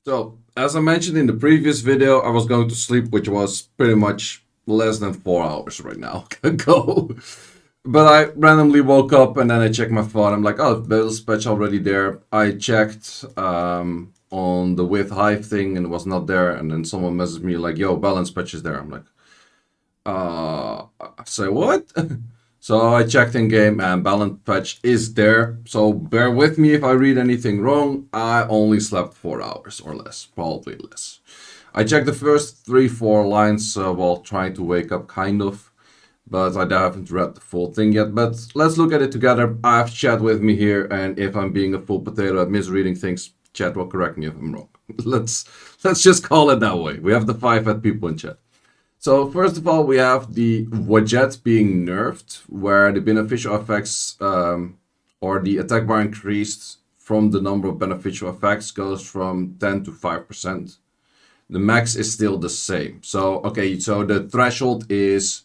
So, as I mentioned in the previous video, I was going to sleep, which was pretty much less than 4 hours right now ago. But I randomly woke up and then I checked my phone. I'm like, oh, balance patch already there. I checked on the with hive thing and it was not there. And then someone messaged me like, yo, balance patch is there. I'm like, say what? So I checked in game and balance patch is there. So bear with me if I read anything wrong. I only slept 4 hours or less, probably less. I checked the first 3-4 lines while trying to wake up, kind of, but I haven't read the full thing yet. But let's look at it together. I have chat with me here, and if I'm being a full potato at misreading things, chat will correct me if I'm wrong. let's just call it that way. We have the 5 people in chat. So first of all, we have the widget being nerfed, where the beneficial effects or the attack bar increased from the number of beneficial effects goes from 10 to 5%. The max is still the same. So, okay, so the threshold is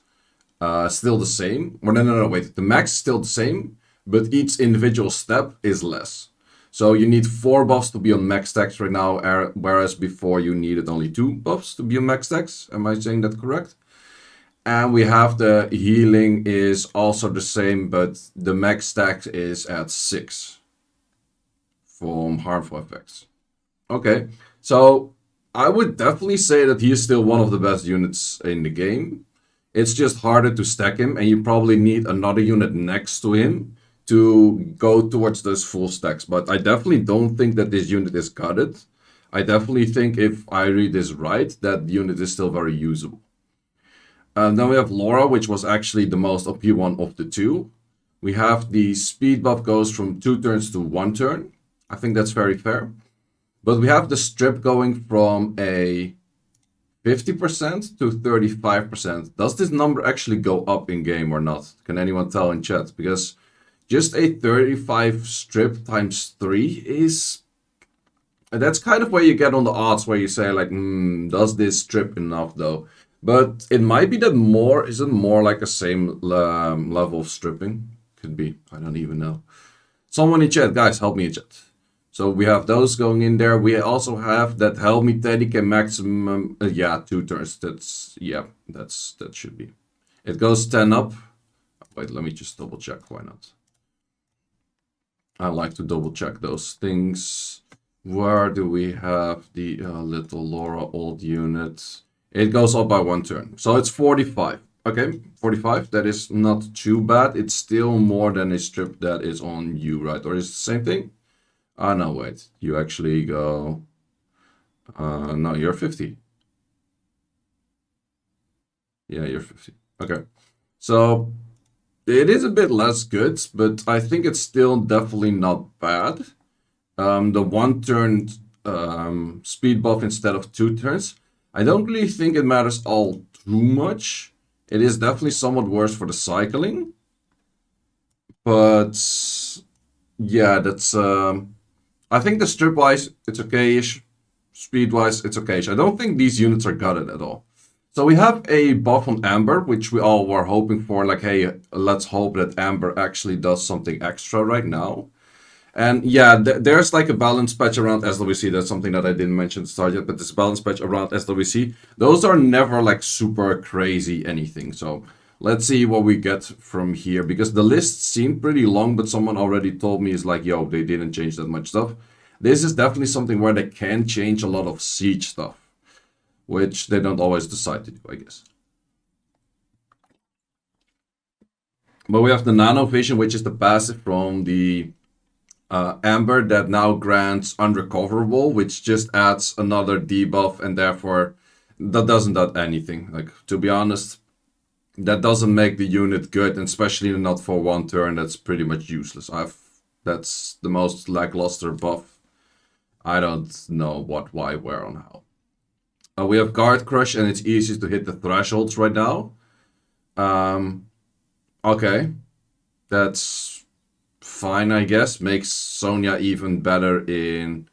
still the same. Or no, wait. The max is still the same, but each individual step is less. So you need 4 buffs to be on max stacks right now, whereas before you needed only 2 buffs to be on max stacks. Am I saying that correct? And we have the healing is also the same, but the max stack is at 6 from harmful effects. Okay, so I would definitely say that he is still one of the best units in the game. It's just harder to stack him, and you probably need another unit next to him to go towards those full stacks. But I definitely don't think that this unit is gutted. I definitely think, if I read this right, that the unit is still very usable. Then we have Laura, which was actually the most OP one of the two. We have the speed buff goes from 2 turns to 1 turn. I think that's very fair. But we have the strip going from a 50% to 35%. Does this number actually go up in game or not? Can anyone tell in chat? Because just a 35 strip times 3 is... That's kind of where you get on the odds, where you say like, does this strip enough though? But it might be that more isn't more like a same level of stripping. Could be. I don't even know. Someone in chat, guys, help me in chat. So we have those going in there. We also have that help me Teddy can maximum. 2 turns. That should be. It goes 10 up. Wait, let me just double check. Why not? I like to double check those things. Where do we have the little Laura old unit? It goes up by 1 turn. So it's 45. Okay, 45. That is not too bad. It's still more than a strip that is on you, right? Or is it the same thing? No, wait. You actually go... no, you're 50. Yeah, you're 50. Okay. So it is a bit less good, but I think it's still definitely not bad. The 1 turn speed buff instead of 2 turns. I don't really think it matters all too much. It is definitely somewhat worse for the cycling. But yeah, that's... I think the strip-wise, it's okay-ish. Speed-wise, it's okay-ish. I don't think these units are gutted at all. So we have a buff on Amber, which we all were hoping for. Like, hey, let's hope that Amber actually does something extra right now. And yeah, there's like a balance patch around SWC. That's something that I didn't mention at the start yet, but this balance patch around SWC, those are never like super crazy anything. So let's see what we get from here, because the list seemed pretty long, but someone already told me is like, yo, they didn't change that much stuff. This is definitely something where they can change a lot of siege stuff, which they don't always decide to do, I guess. But we have the Nano Vision, which is the passive from the Amber that now grants unrecoverable, which just adds another debuff, and therefore that doesn't add anything. Like, to be honest, that doesn't make the unit good, and especially not for 1 turn. That's pretty much useless. That's the most lackluster buff. I don't know what, why, where, and how. We have Guard Crush, and it's easy to hit the thresholds right now. Okay, that's fine, I guess. Makes Sonya even better in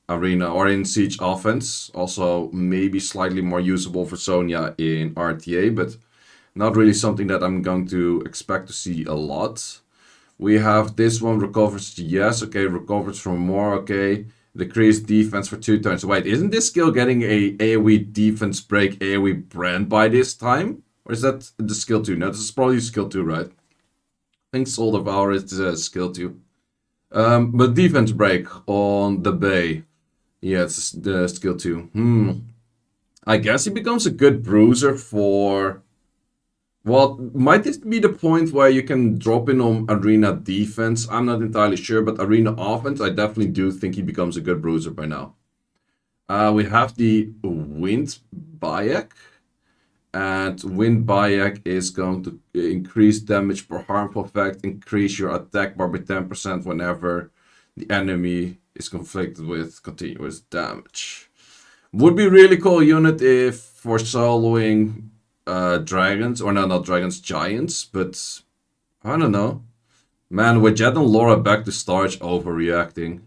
Arena or in Siege offense. Also, maybe slightly more usable for Sonya in RTA, but not really something that I'm going to expect to see a lot. We have this one, recovers, yes, okay, recovers from more, okay. Decrease defense for 2 turns. Wait, isn't this skill getting a AoE defense break, AoE brand by this time? Or is that the skill 2? No, this is probably skill 2, right? I think Soul Devour is skill 2. But defense break on the Bay. Yeah, it's the skill 2. I guess he becomes a good bruiser for... Well, might this be the point where you can drop in on arena defense? I'm not entirely sure, but arena offense, I definitely do think he becomes a good bruiser by now. We have the Wind Bayek. And Wind Bayek is going to increase damage per harmful effect, increase your attack bar by 10% whenever the enemy is conflicted with continuous damage. Would be really cool unit if for soloing dragons, or no, not dragons, giants, but I don't know. Man, with Jet and Laura back to Starch, overreacting.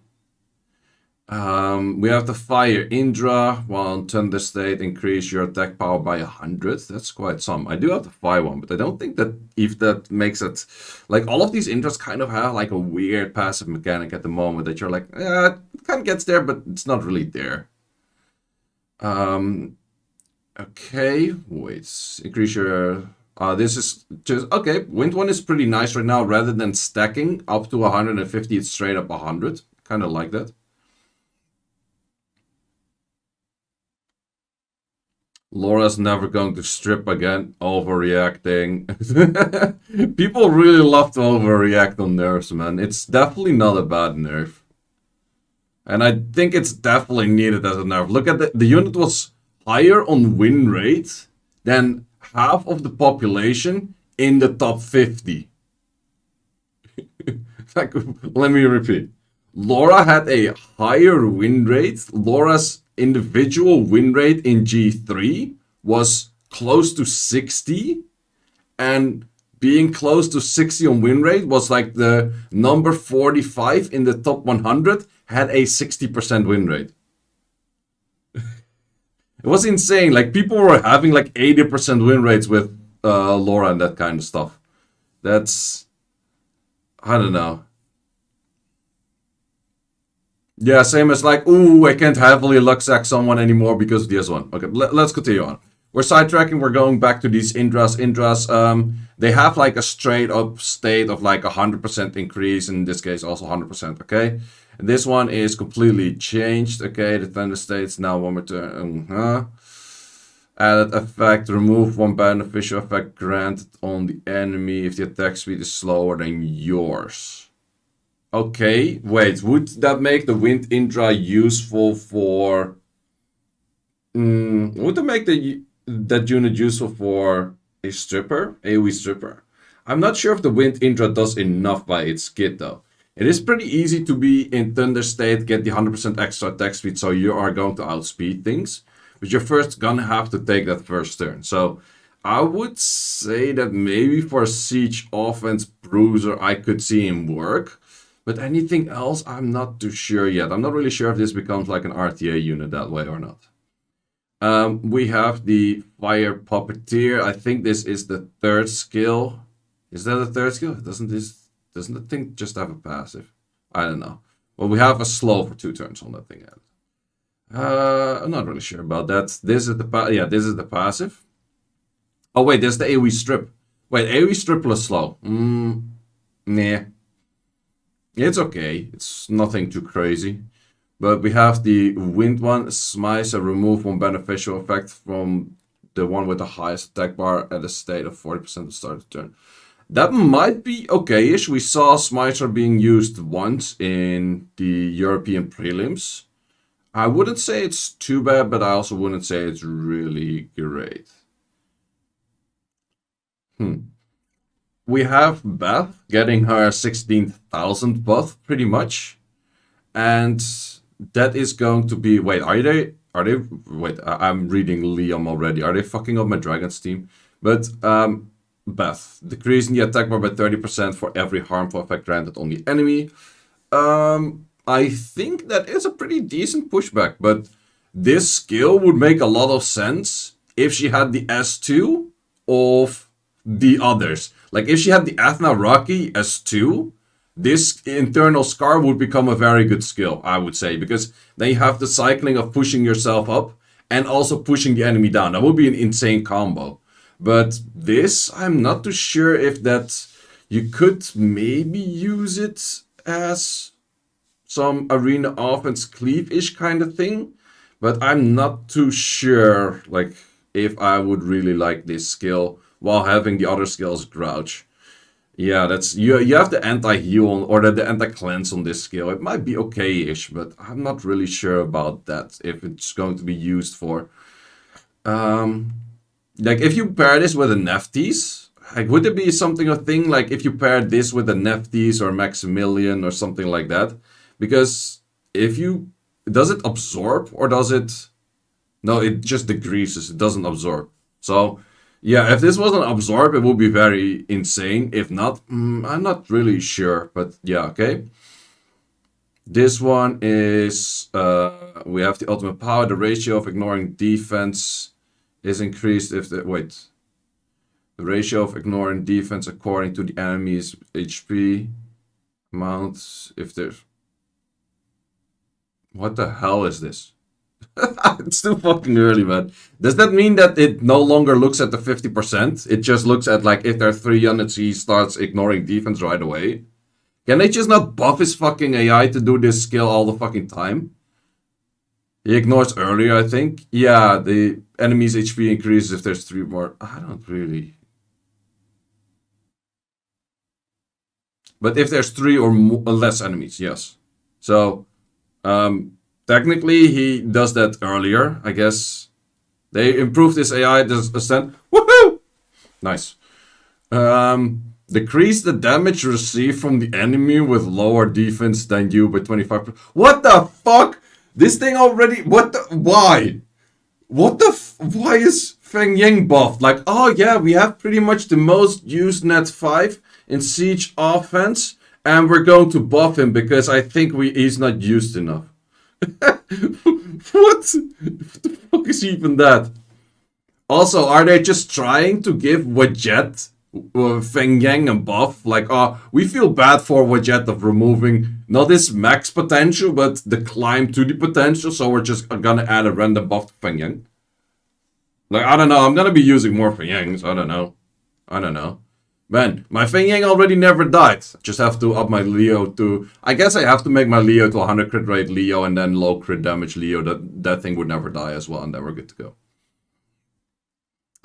We have the Fire Indra, while Thunder State increase your attack power by 100. That's quite some. I do have the Fire one, but I don't think that if that makes it... Like, all of these Indras kind of have like a weird passive mechanic at the moment that you're like, it kind of gets there, but it's not really there. Okay, wait, increase your... this is just... Okay, Wind one is pretty nice right now. Rather than stacking up to 150, it's straight up 100. Kind of like that. Laura's never going to strip again. Overreacting. People really love to overreact on nerfs, man. It's definitely not a bad nerf. And I think it's definitely needed as a nerf. Look at the unit was higher on win rate than half of the population in the top 50. Like, let me repeat. Laura had a higher win rate. Laura's individual win rate in G3 was close to 60, and being close to 60 on win rate was like the number 45 in the top 100 had a 60% win rate. It was insane. Like, people were having like 80% win rates with Laura and that kind of stuff. That's... I don't know. Yeah, same as like, ooh, I can't heavily luck sack someone anymore because of this one. Okay, let's continue on. We're sidetracking, we're going back to these Indras. They have like a straight up state of like 100% increase, in this case also 100%, okay? And this one is completely changed, okay? The Thunder State's now one more turn. Added effect, remove one beneficial effect granted on the enemy if the attack speed is slower than yours. Okay, wait, would that make the Wind Indra useful for... would that make that unit useful for a stripper? AoE stripper? I'm not sure if the Wind Indra does enough by its kit though. It is pretty easy to be in Thunder State, get the 100% extra attack speed, so you are going to outspeed things. But you're first gonna have to take that first turn. So I would say that maybe for a Siege offense bruiser, I could see him work. But anything else, I'm not too sure yet. I'm not really sure if this becomes like an RTA unit that way or not. We have the Fire Puppeteer. I think this is the third skill. Is that a third skill? Doesn't the thing just have a passive? I don't know. Well, we have a slow for 2 turns on that thing. I'm not really sure about that. This is the this is the passive. Oh wait, there's the AoE strip. Wait, AoE strip plus slow. Nah. It's okay. It's nothing too crazy. But we have the Wind one, Smice, and remove one beneficial effect from the one with the highest attack bar at a state of 40% to start the turn. That might be okay-ish. We saw Smiter being used once in the European prelims. I wouldn't say it's too bad, but I also wouldn't say it's really great. We have Beth getting her 16,000 buff, pretty much. And that is going to be... Wait, are they... Wait, I'm reading Liam already. Are they fucking up my Dragons team? But, Beth. Decreasing the attack bar by 30% for every harmful effect granted on the enemy. I think that is a pretty decent pushback, but this skill would make a lot of sense if she had the S2 of the others. Like, if she had the Athna Rocky S2, this internal scar would become a very good skill, I would say, because then you have the cycling of pushing yourself up and also pushing the enemy down. That would be an insane combo. But this, I'm not too sure if that you could maybe use it as some arena offense cleave-ish kind of thing. But I'm not too sure, like, if I would really like this skill while having the other skills grouch. Yeah, that's you have the anti-heal or the anti-cleanse on this skill. It might be okay-ish, but I'm not really sure about that if it's going to be used for. Um, like if you pair this with a Nephthys, like would it be something a thing like if you pair this with a Nephthys or Maximilian or something like that? Because if you does it absorb or does it no, it just decreases. It doesn't absorb. So, yeah, if this wasn't absorb, it would be very insane. If not, I'm not really sure. But yeah, okay. This one is we have the ultimate power. The ratio of ignoring defense is increased if the wait. The ratio of ignoring defense according to the enemy's HP amount if there's what the hell is this? It's too fucking early, man. Does that mean that it no longer looks at the 50%? It just looks at like if there are 3 units, he starts ignoring defense right away. Can they just not buff his fucking AI to do this skill all the fucking time? He ignores earlier, I think. Yeah, the enemy's HP increases if there's 3 more. I don't really. But if there's 3 or less enemies, yes. So, technically, he does that earlier, I guess. They improved his AI to extent. Woohoo! Nice. Decrease the damage received from the enemy with lower defense than you by 25%. What the fuck? This thing already. What the. Why? What the. Why is Feng Yang buffed? Like, oh yeah, we have pretty much the most used net 5 in Siege offense, and we're going to buff him because I think he's not used enough. What the fuck is even that? Also, are they just trying to give Wajet Feng Yang a buff? Like, oh, we feel bad for Wajet of removing not his max potential, but the climb to the potential, so we're just gonna add a random buff to Feng Yang. Like, I don't know, I'm gonna be using more Feng Yangs, I don't know. Man, my Feng Yang already never died. Just have to up my Leo to... I guess I have to make my Leo to 100 crit rate Leo and then low crit damage Leo. That thing would never die as well, and then we're good to go.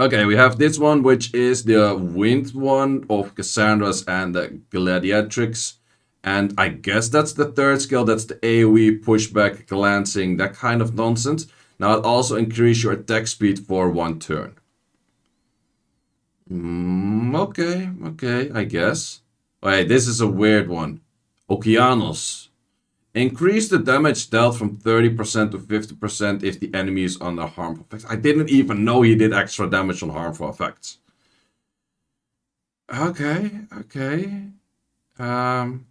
Okay, we have this one, which is the wind one of Cassandra's and the Gladiatrix. And I guess that's the third skill. That's the AoE, pushback, glancing, that kind of nonsense. Now it also increases your attack speed for 1 turn. Okay, I guess. Wait, this is a weird one. Okeanos. Increase the damage dealt from 30% to 50% if the enemy is under harmful effects. I didn't even know he did extra damage on harmful effects. Okay. Liam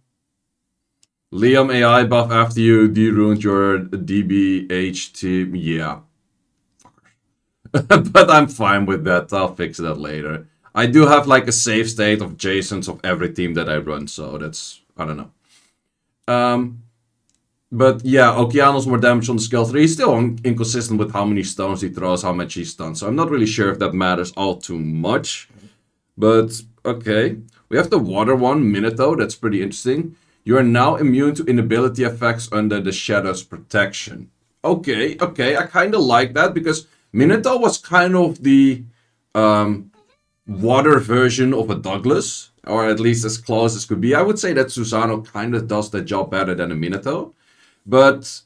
AI buff after you de-ruined your DBH team. Yeah. But I'm fine with that. I'll fix that later. I do have like a save state of Jasons of every team that I run, so that's... I don't know. But yeah, Okeanos more damage on the skill 3. He's still inconsistent with how many stones he throws, how much he stuns. So I'm not really sure if that matters all too much. But, okay. We have the water one, Minato. That's pretty interesting. You are now immune to inability effects under the Shadow's protection. Okay. I kind of like that because Minato was kind of the water version of a Douglas. Or at least as close as could be. I would say that Susano kind of does that job better than a Minato. But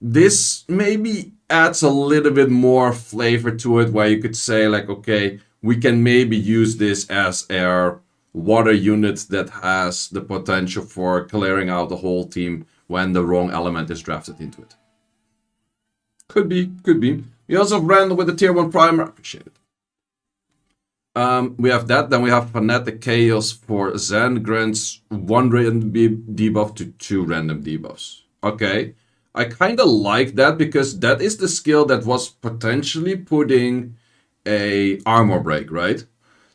this maybe adds a little bit more flavor to it, where you could say like, okay, we can maybe use this as a water unit that has the potential for clearing out the whole team when the wrong element is drafted into it. Could be. We also ran with the tier 1 primer. Appreciate it. We have that. Then we have Fanatic Chaos for Zen. Grants 1 random debuff to 2 random debuffs. Okay. I kind of like that because that is the skill that was potentially putting a armor break, right?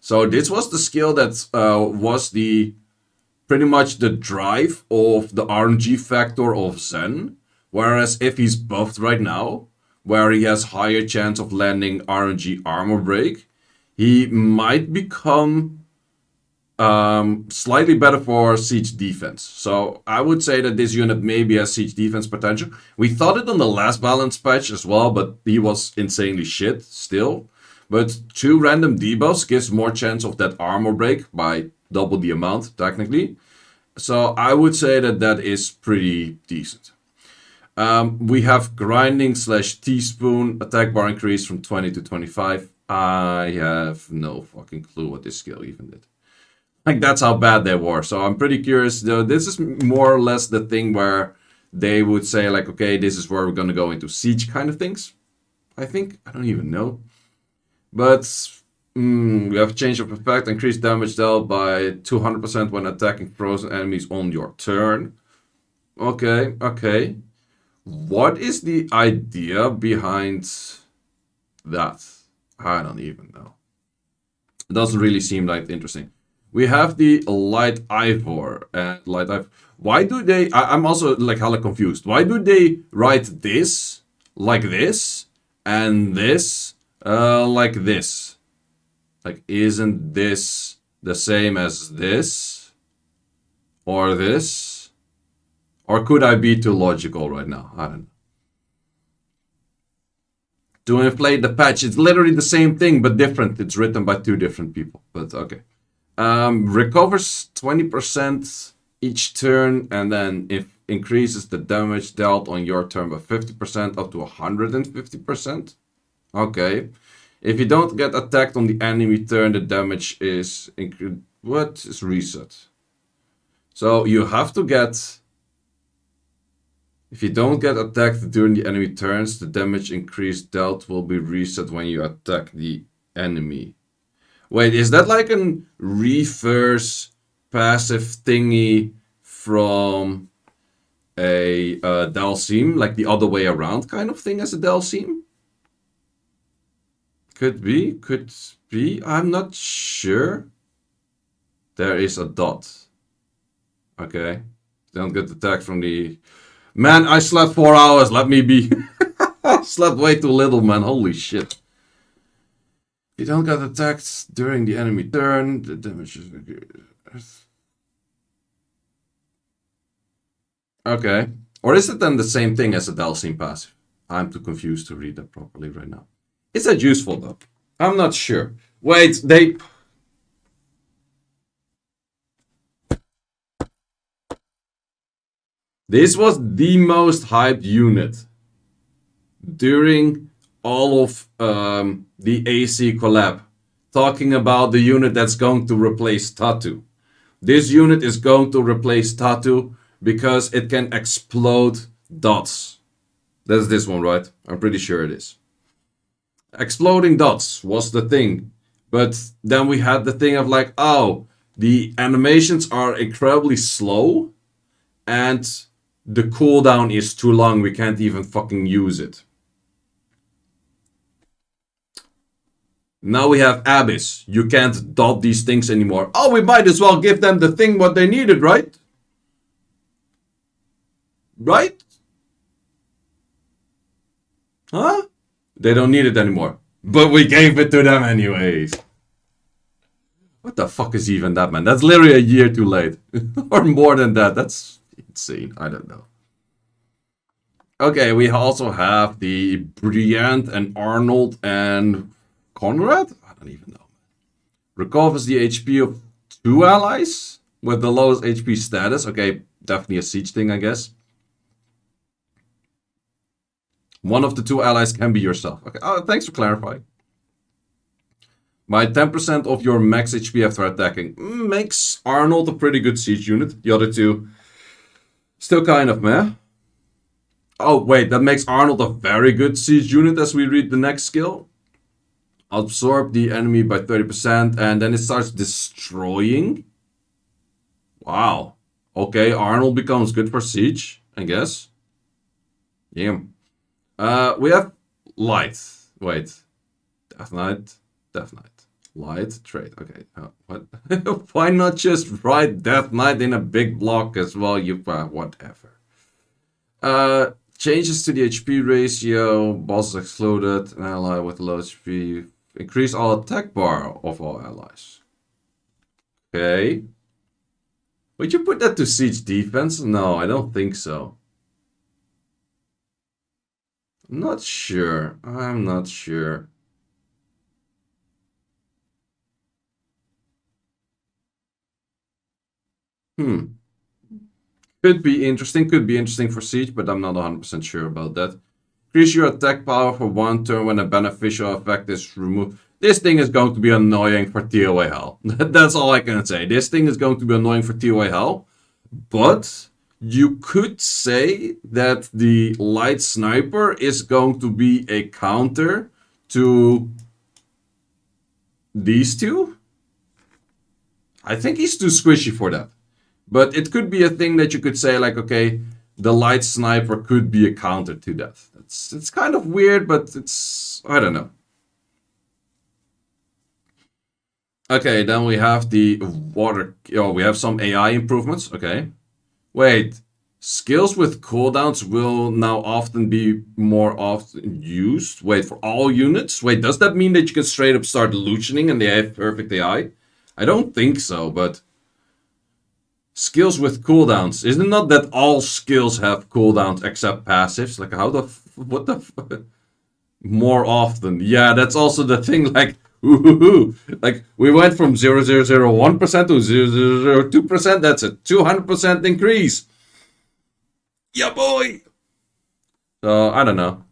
So this was the skill that was the pretty much the drive of the RNG factor of Zen. Whereas if he's buffed right now, where he has higher chance of landing RNG armor break, he might become slightly better for siege defense. So I would say that this unit maybe has siege defense potential. We thought it on the last balance patch as well, but he was insanely shit still. But 2 random debuffs gives more chance of that armor break by double the amount, technically. So I would say that that is pretty decent. We have grinding / teaspoon, attack bar increase from 20 to 25. I have no fucking clue what this skill even did. Like, that's how bad they were. So I'm pretty curious. Though, this is more or less the thing where they would say, like, okay, this is where we're going to go into siege kind of things. I think. I don't even know. But we have change of effect. Increased damage dealt by 200% when attacking frozen enemies on your turn. Okay, okay. What is the idea behind that? I don't even know. It doesn't really seem like interesting. We have the light ivor and light ivor. Why do they? I'm also like hella confused. Why do they write this like this and this like this? Like, isn't this the same as this or this? Or could I be too logical right now? I don't know. To inflate the patch, it's literally the same thing but different. It's written by 2 different people, but okay. Recovers 20% each turn, and then if increases the damage dealt on your turn by 50% up to 150%. Okay. If you don't get attacked on the enemy turn, the damage is what is reset? So you have to get. If you don't get attacked during the enemy turns, the damage increase dealt will be reset when you attack the enemy. Wait, is that like a reverse passive thingy from a Dalsim? Like the other way around kind of thing as a Dalsim? Could be, could be. I'm not sure. There is a dot. Okay. Don't get attacked from the... Man, I slept 4 hours. Let me be. I slept way too little, man. Holy shit. You don't get attacked during the enemy turn. The damage is... Okay. Or is it then the same thing as a Dalsim passive? I'm too confused to read that properly right now. Is that useful though? I'm not sure. Wait, they... This was the most hyped unit during all of the AC collab. Talking about the unit that's going to replace Tattoo. This unit is going to replace Tattoo because it can explode dots. That's this one, right? I'm pretty sure it is. Exploding dots was the thing. But then we had the thing of like, oh, the animations are incredibly slow and the cooldown is too long, we can't even fucking use it. Now we have Abyss. You can't dot these things anymore. Oh, we might as well give them the thing what they needed, right? Right? Huh? They don't need it anymore. But we gave it to them anyways. What the fuck is even that, man? That's literally a year too late. Or more than that. That's insane. I don't know. Okay, we also have the Briand and Arnold and Conrad? I don't even know. Recovers the HP of 2 allies with the lowest HP status. Okay, definitely a siege thing, I guess. One of the 2 allies can be yourself. Okay, oh, thanks for clarifying. By 10% of your max HP after attacking. Makes Arnold a pretty good siege unit. The other 2, still kind of meh. Oh, wait, that makes Arnold a very good siege unit as we read the next skill. Absorb the enemy by 30%, and then it starts destroying. Wow. Okay, Arnold becomes good for siege, I guess. Yeah. We have light. Wait. Death Knight. Death Knight. Light trade. Okay. What? Why not just write Death Knight in a big block as well? You whatever. Changes to the HP ratio. Boss excluded. An ally with low HP. Increase all attack bar of all allies. Okay. Would you put that to siege defense? No, I don't think so. I'm not sure. I'm not sure. Hmm. Could be interesting. Could be interesting for siege, but I'm not 100% sure about that. Increase your attack power for one turn when a beneficial effect is removed. This thing is going to be annoying for TOA Hell. That's all I can say. This thing is going to be annoying for TOA Hell. But you could say that the light sniper is going to be a counter to these two. I think he's too squishy for that. But it could be a thing that you could say, like, okay, the light sniper could be a counter to that. It's kind of weird, but it's, I don't know. Okay, then we have the water. Oh, we have some AI improvements. Okay. Wait, skills with cooldowns will now often be more often used. Wait, for all units? Wait, does that mean that you can straight up start loosening and they have perfect AI? I don't think so, but skills with cooldowns. Isn't it not that all skills have cooldowns except passives? Like, how the what the more often? Yeah, that's also the thing. Like, ooh, like we went from 0.0001% to 0.002%. That's a 200% increase. Yeah, boy. So I don't know.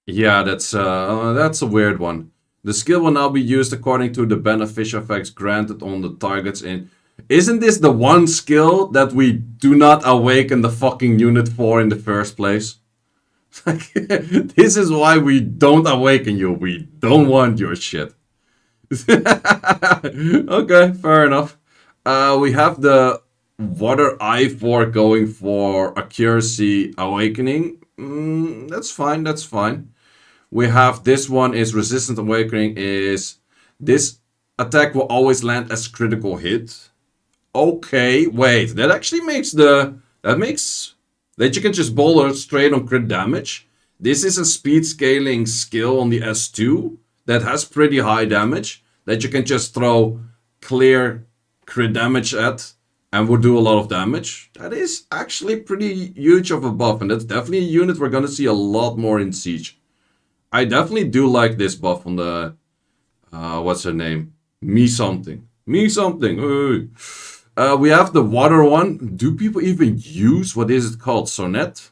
Yeah, that's a weird one. The skill will now be used according to the beneficial effects granted on the targets in. Isn't this the one skill that we do not awaken the fucking unit for in the first place? Like, this is why we don't awaken you. We don't want your shit. Okay, fair enough. We have the Water I4 going for accuracy awakening. That's fine, that's fine. We have this one is resistant awakening is this attack will always land as critical hit. Okay, wait, that actually makes that makes that you can just boulder straight on crit damage. This is a speed scaling skill on the S2 that has pretty high damage that you can just throw clear crit damage at and will do a lot of damage. That is actually pretty huge of a buff, and that's definitely a unit we're gonna see a lot more in Siege. I definitely do like this buff on the what's her name? Me something. Me something. Hey. We have the water one. Do people even use what is it called? Sonnet?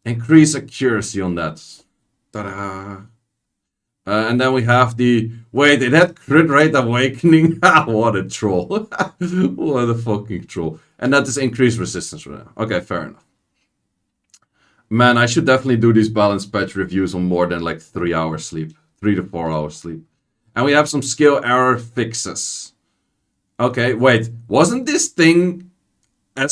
Increase accuracy on that. Ta-da. And then we have the wait, it had crit rate awakening. What a troll. What a fucking troll. And that is increased resistance for now. Okay, fair enough. Man, I should definitely do these balance patch reviews on more than like 3 hours sleep. 3 to 4 hours sleep. And we have some skill error fixes. Okay, wait. Wasn't this thing at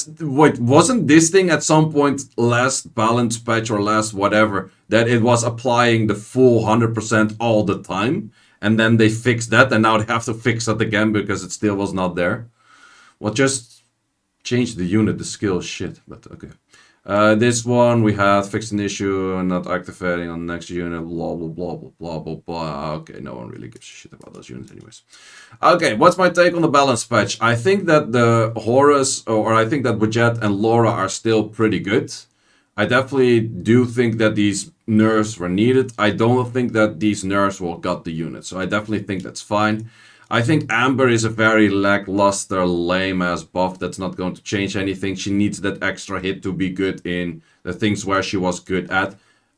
some point last balance patch or last whatever that it was applying the full 100% all the time? And then they fixed that and now they have to fix that again because it still was not there? Well, just change the unit, the skill shit, but okay. This one we had fixed an issue and not activating on the next unit, blah blah blah blah blah blah blah. Okay, no one really gives a shit about those units anyways. Okay, what's my take on the balance patch? I think that the Horus, or I think that Budget and Laura are still pretty good. I definitely do think that these nerfs were needed. I don't think that these nerfs will gut the unit, so I definitely think that's fine. I think Amber is a very lackluster, lame-ass buff that's not going to change anything. She needs that extra hit to be good in the things where she was good at.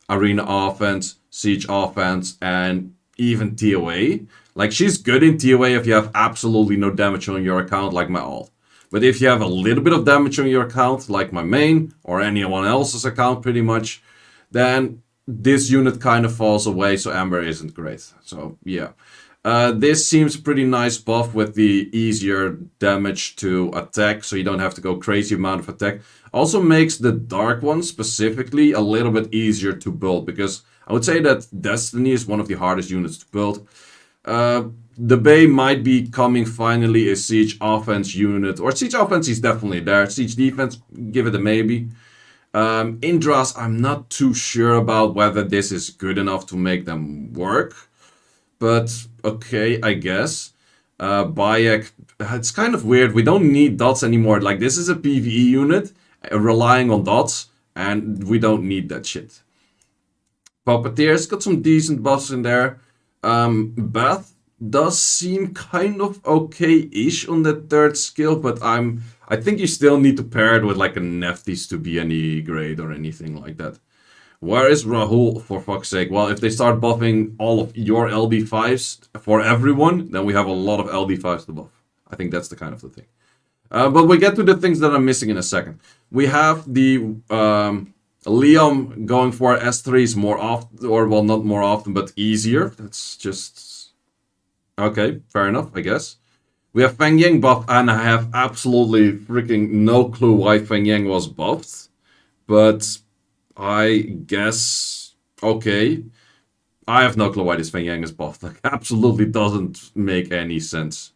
Arena offense, siege offense, and even TOA. Like, she's good in TOA if you have absolutely no damage on your account, like my ult. But if you have a little bit of damage on your account, like my main, or anyone else's account pretty much, then this unit kind of falls away, so Amber isn't great. So, yeah. This seems pretty nice buff with the easier damage to attack, so you don't have to go crazy amount of attack. Also makes the dark one specifically a little bit easier to build, because I would say that Destiny is one of the hardest units to build. The Bay might be coming finally a Siege offense unit, or Siege offense is definitely there. Siege defense, give it a maybe. Indras, I'm not too sure about whether this is good enough to make them work, but okay, I guess. Bayek, it's kind of weird. We don't need dots anymore. Like, this is a PvE unit relying on dots, and we don't need that shit. Puppeteer's got some decent buffs in there. Beth does seem kind of okay-ish on that third skill, but I think you still need to pair it with like a Nephthys to be any great or anything like that. Where is Rahul, for fuck's sake? Well, if they start buffing all of your LD5s for everyone, then we have a lot of LD5s to buff. I think that's the kind of the thing. But we get to the things that I'm missing in a second. We have the Liam going for S3s more often, or well, not more often, but easier. That's just... okay, fair enough, I guess. We have Feng Yang buff, and I have absolutely freaking no clue why Feng Yang was buffed. But I guess... okay. I have no clue why this Feng Yang is buffed. Like, absolutely doesn't make any sense.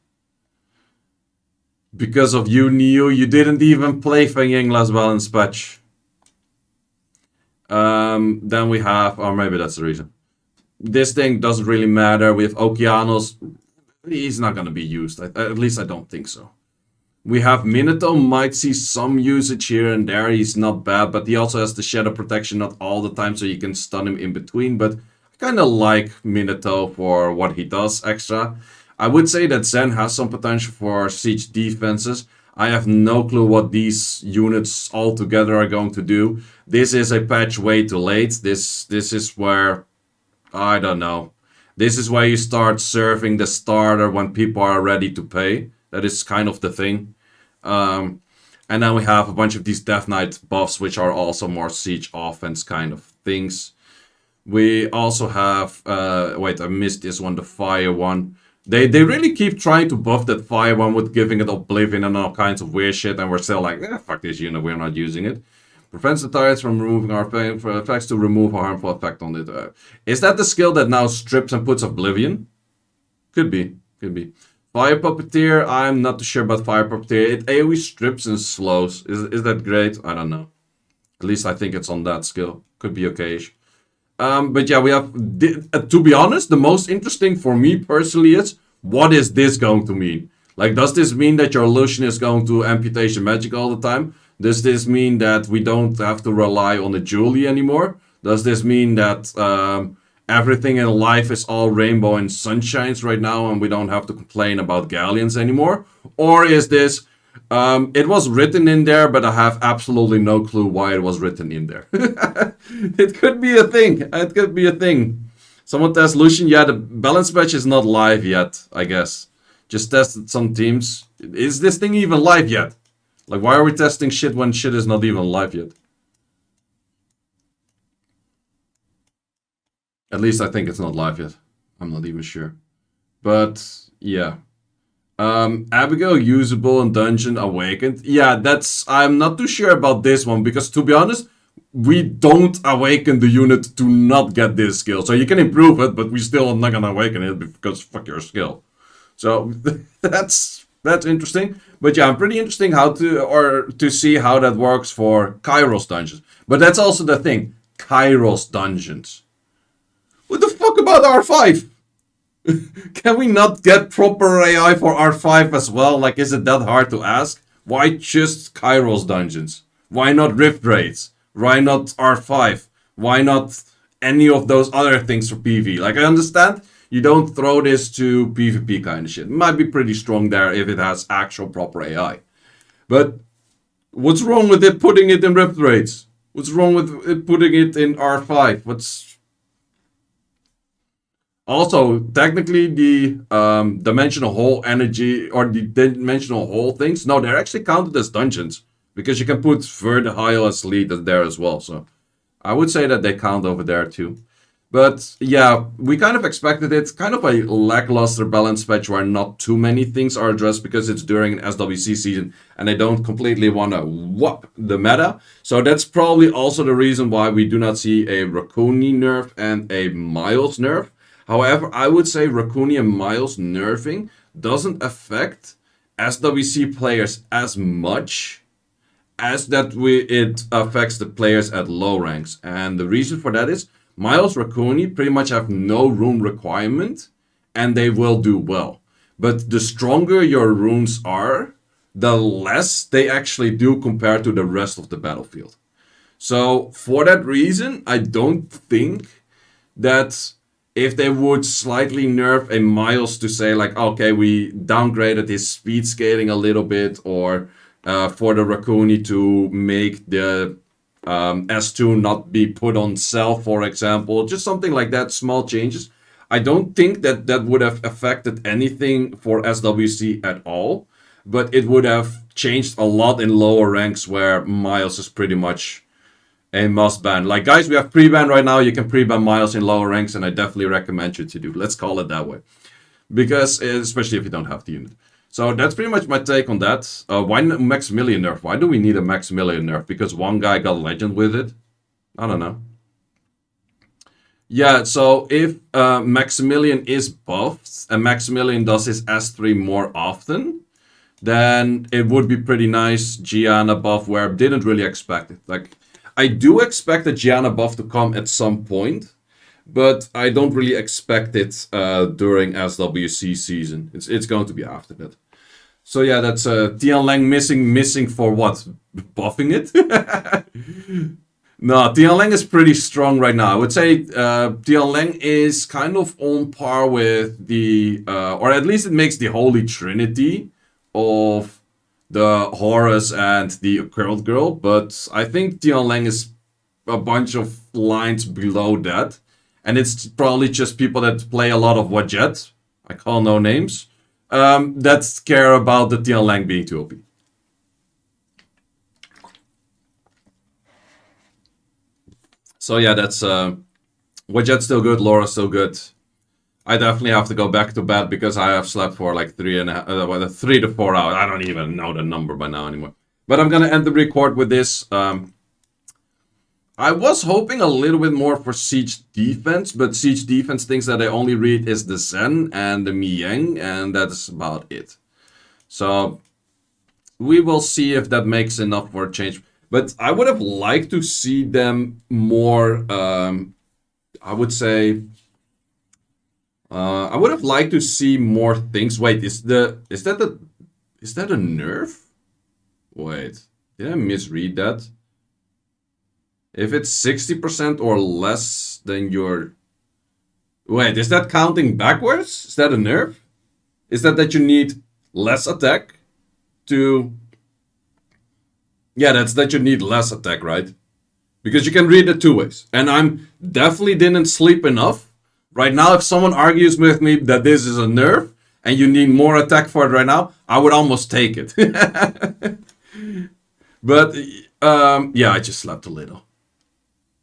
Because of you, Neo, you didn't even play Feng Yang last balance patch. Then we have... oh, maybe that's the reason. This thing doesn't really matter. We have Okeanos. He's not going to be used. At least I don't think so. We have Minato. Might see some usage here and there. He's not bad, but he also has the Shadow Protection not all the time, so you can stun him in between. But I kind of like Minato for what he does extra. I would say that Zen has some potential for siege defenses. I have no clue what these units all together are going to do. This is a patch way too late. This is where... I don't know. This is where you start serving the starter when people are ready to pay. That is kind of the thing. And then we have a bunch of these Death Knight buffs, which are also more siege offense kind of things. We also have... wait, I missed this one, the fire one. They really keep trying to buff that fire one with giving it Oblivion and all kinds of weird shit, and we're still like, fuck this unit, we're not using it. Prevents the turrets from removing our effects to remove a harmful effect on it. Is that the skill that now strips and puts Oblivion? Could be, could be. Fire Puppeteer, I'm not too sure about Fire Puppeteer. It AoE strips and slows. Is that great? I don't know. At least I think it's on that skill. Could be okay-ish. But yeah, we have... to be honest, the most interesting for me personally is, what is this going to mean? Like, does this mean that your Lucian is going to amputation magic all the time? Does this mean that we don't have to rely on a Julie anymore? Does this mean that everything in life is all rainbow and sunshines right now and we don't have to complain about galleons anymore? Or is this... it was written in there, but I have absolutely no clue why it was written in there. It could be a thing. It could be a thing. Someone test Lucian. Yeah, the balance patch is not live yet, I guess. Just tested some teams. Is this thing even live yet? Like, why are we testing shit when shit is not even live yet? At least I think it's not live yet. I'm not even sure. But, yeah. Abigail usable in Dungeon Awakened. Yeah, I'm not too sure about this one, because to be honest, we don't awaken the unit to not get this skill. So you can improve it, but we still are not gonna awaken it because fuck your skill. So that's interesting. But yeah, I'm pretty interesting to see how that works for Kairos dungeons. But that's also the thing. Kairos dungeons. What the fuck about R5? Can we not get proper AI for R5 as well? Like, is it that hard to ask? Why just Kairos dungeons? Why not Rift Raids? Why not R5? Why not any of those other things for PV? Like, I understand you don't throw this to PvP kind of shit. It might be pretty strong there if it has actual proper AI. But what's wrong with it putting it in Rift Raids? What's wrong with it putting it in R5? Also, technically, the dimensional hole energy, or the dimensional hole things, no, they're actually counted as dungeons. Because you can put Verdeheil as lead there as well. So I would say that they count over there too. But yeah, we kind of expected it. Kind of a lackluster balance patch where not too many things are addressed because it's during an SWC season and I don't completely want to whoop the meta. So that's probably also the reason why we do not see a Raccoony nerf and a Miles nerf. However, I would say Raccoony and Miles nerfing doesn't affect SWC players as much as it affects the players at low ranks. And the reason for that is Miles Raccoony pretty much have no rune requirement and they will do well. But the stronger your runes are, the less they actually do compared to the rest of the battlefield. So for that reason, I don't think that if they would slightly nerf a Miles to say like, okay, we downgraded his speed scaling a little bit, or for the Raccoony to make the S2 not be put on cell, for example, just something like that, small changes. I don't think that that would have affected anything for SWC at all, but it would have changed a lot in lower ranks where Miles is pretty much a must ban. Like, guys, we have pre-ban right now. You can pre-ban Miles in lower ranks, and I definitely recommend you to do. Let's call it that way. Because, especially if you don't have the unit. So that's pretty much my take on that. Why Maximilian nerf? Why do we need a Maximilian nerf? Because one guy got legend with it? I don't know. Yeah, so if Maximilian is buffed and Maximilian does his S3 more often, then it would be pretty nice. Gianna buff, where didn't really expect it. Like, I do expect a Gianna buff to come at some point, but I don't really expect it during SWC season. It's going to be after that. So yeah, that's Tian Lang missing for what? Buffing it? No, Tian Lang is pretty strong right now. I would say Tian Lang is kind of on par with the, or at least it makes the Holy Trinity of the Horus and the Occult Girl, but I think Tian Lang is a bunch of lines below that. And it's probably just people that play a lot of Wajet, I call no names, that care about the Tian Lang being too OP. So yeah, that's Wajet's still good, Laura's still good. I definitely have to go back to bed because I have slept for like 3 to 4 hours. I don't even know the number by now anymore. But I'm gonna end the record with this. I was hoping a little bit more for Siege Defense, but Siege Defense thinks that I only read is the Zen and the Miang, and that's about it. So we will see if that makes enough for a change. But I would have liked to see them more, I would say, I would have liked to see more things. Wait, is that a nerf? Wait, did I misread that? If it's 60% or less, then you're... Wait, is that counting backwards? Is that a nerf? Is that you need less attack to... Yeah, that's that you need less attack, right? Because you can read it two ways. And I'm definitely didn't sleep enough. Right now, if someone argues with me that this is a nerf and you need more attack for it right now, I would almost take it. But, yeah, I just slept a little.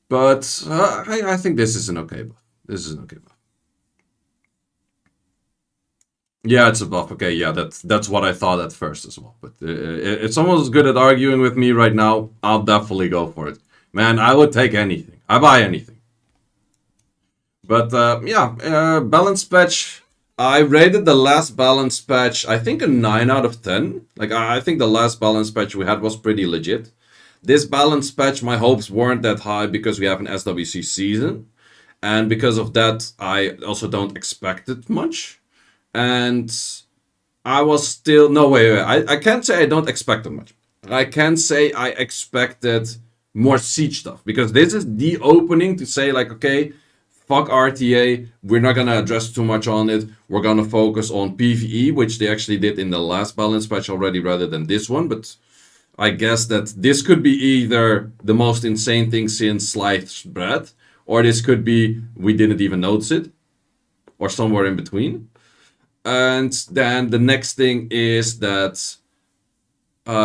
But I think this is an okay buff. This is an okay buff. Yeah, it's a buff. Okay, yeah, that's what I thought at first as well. But if someone's good at arguing with me right now, I'll definitely go for it. Man, I would take anything. I buy anything. But yeah, balance patch. I rated the last balance patch, I think a 9 out of 10. Like, I think the last balance patch we had was pretty legit. This balance patch, my hopes weren't that high because we have an SWC season. And because of that, I also don't expect it much. And I was still... No, wait. I can't say I don't expect it much. I can say I expected more Siege stuff. Because this is the opening to say, like, okay, fuck RTA. We're not going to address too much on it. We're going to focus on PvE, which they actually did in the last balance patch already rather than this one. But I guess that this could be either the most insane thing since sliced bread, or this could be we didn't even notice it, or somewhere in between. And then the next thing is that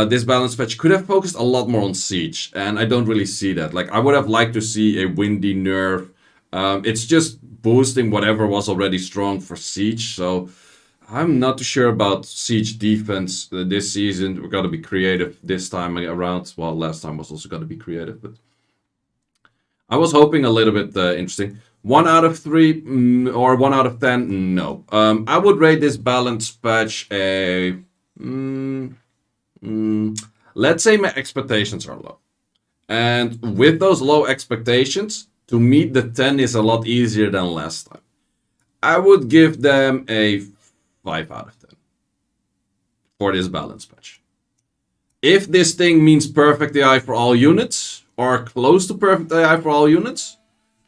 this balance patch could have focused a lot more on Siege, and I don't really see that. Like, I would have liked to see a Windy nerf, It's just boosting whatever was already strong for Siege. So I'm not too sure about Siege defense this season. We're gonna be creative this time around. Well, last time was also gonna be creative, but I was hoping a little bit interesting. 1 out of 3 or 1 out of 10? No. I would rate this balance patch a. Let's say my expectations are low. And with those low expectations, to meet the 10 is a lot easier than last time. I would give them a 5 out of 10 for this balance patch. If this thing means perfect AI for all units, or close to perfect AI for all units,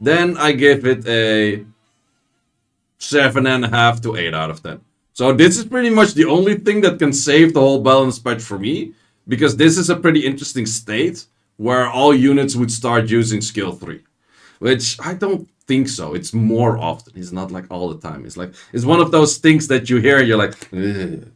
then I give it a 7.5 to 8 out of 10. So this is pretty much the only thing that can save the whole balance patch for me, because this is a pretty interesting state where all units would start using skill 3. Which I don't think so. It's more often. It's not like all the time. It's like, it's one of those things that you hear, you're like, ugh,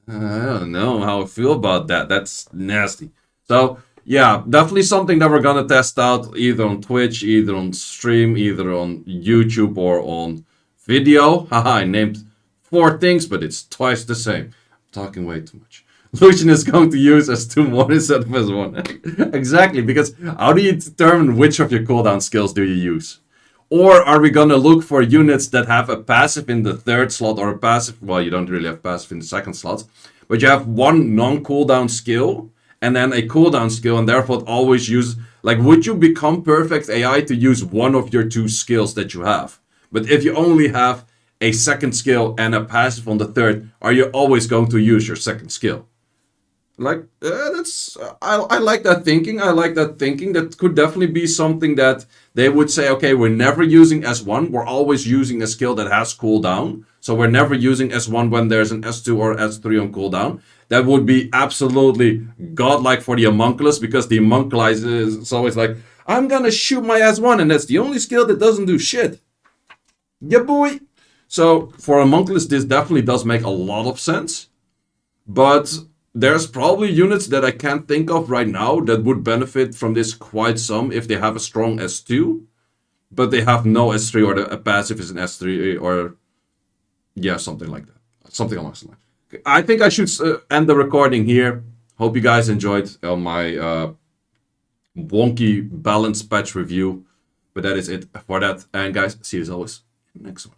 I don't know how I feel about that. That's nasty. So, yeah, definitely something that we're gonna test out either on Twitch, either on stream, either on YouTube or on video. Haha, I named 4 things, but it's twice the same. I'm talking way too much. Lucian is going to use S2 more instead of S1. Exactly, because how do you determine which of your cooldown skills do you use? Or are we gonna look for units that have a passive in the 3rd slot or a passive, well, you don't really have passive in the 2nd slot, but you have one non-cooldown skill and then a cooldown skill, and therefore always use, like, would you become perfect AI to use one of your 2 skills that you have? But if you only have a 2nd skill and a passive on the 3rd, are you always going to use your 2nd skill? Like, that's I like that thinking. I like that thinking. That could definitely be something that they would say, okay, we're never using S1. We're always using a skill that has cooldown. So we're never using S1 when there's an S2 or S3 on cooldown. That would be absolutely godlike for the homunculus, because the homunculus is always like, I'm gonna shoot my S1, and that's the only skill that doesn't do shit. Yeah, boy. So for homunculus, this definitely does make a lot of sense. But there's probably units that I can't think of right now that would benefit from this quite some if they have a strong S2, but they have no S3, or a passive is an S3, or yeah, something like that. Something along those lines. I think I should end the recording here. Hope you guys enjoyed my wonky balance patch review. But that is it for that. And guys, see you as always in the next one.